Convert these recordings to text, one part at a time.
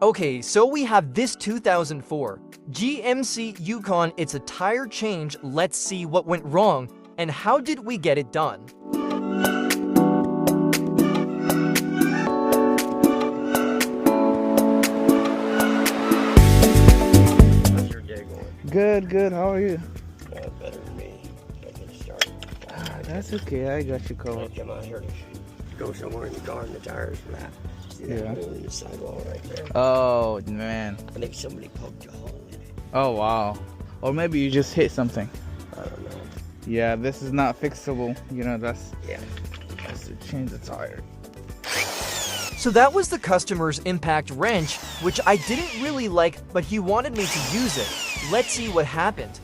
Okay, so we have this 2004 GMC Yukon. It's a tire change. Let's see what went wrong and how did we get it done. How's your day going? Good, good. How are you? Yeah, better than me. Don't get started. That's okay. I got you I covered. come out here to go somewhere in the car and the tires flat. See that Yeah. hole in the sidewall right there? Oh, man. I think somebody poked a hole in it. Oh, wow. Or maybe you just hit something. I don't know. Yeah, this is not fixable. You know, that's Yeah. to change the tire. So that was the customer's impact wrench, which I didn't really like, but he wanted me to use it. Let's see what happened.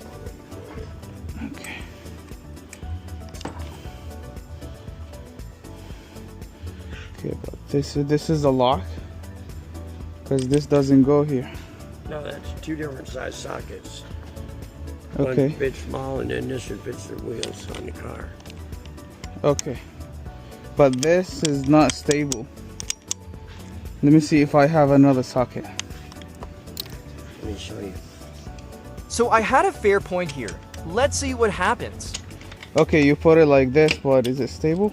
Okay. Okay, but this is a lock, because this doesn't go here. No, that's two different size sockets. Okay. One fits small and then this one fits the wheels on the car. Okay. But this is not stable. Let me see if I have another socket. Let me show you. So I had a fair point here. Let's see what happens. Okay, you put it like this, but is it stable?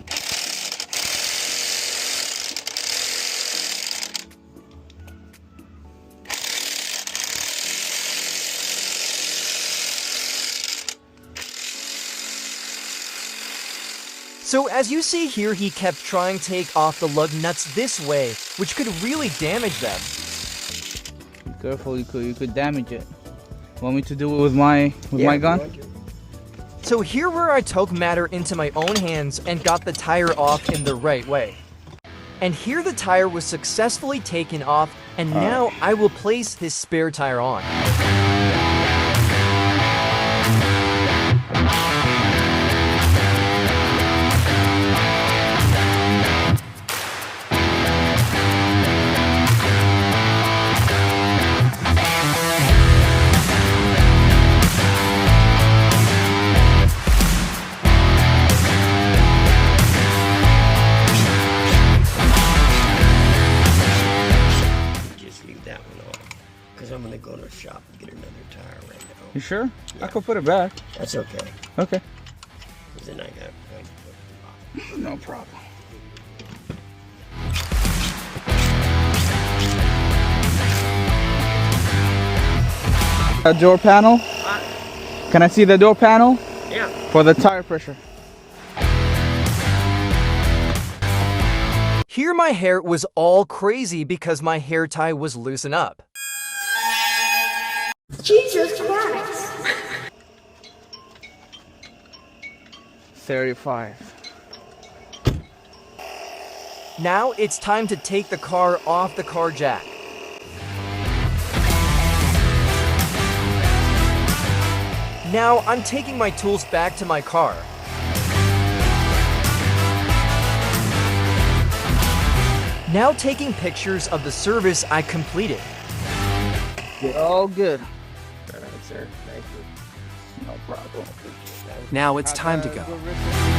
So as you see here, he kept trying to take off the lug nuts this way, which could really damage them. Be careful, you could damage it. Want me to do it with my Yeah, if you gun? want to. So here where I took matter into my own hands and got the tire off in the right way. And here the tire was successfully taken off, and now I will place this spare tire on. Just leave that one on. Because I'm going to go to the shop and get another tire right now. You sure? Yeah. I could put it back. That's okay. Okay. Because then I got to put them off. No problem. A door panel? Can I see the door panel? Yeah. For the tire pressure. Here my hair was all crazy because my hair tie was loosened up. Jesus Christ! 35. Now it's time to take the car off the car jack. Now I'm taking my tools back to my car. Now taking pictures of the service I completed. All good. All right, sir. Thank you. No problem. Now it's time to go.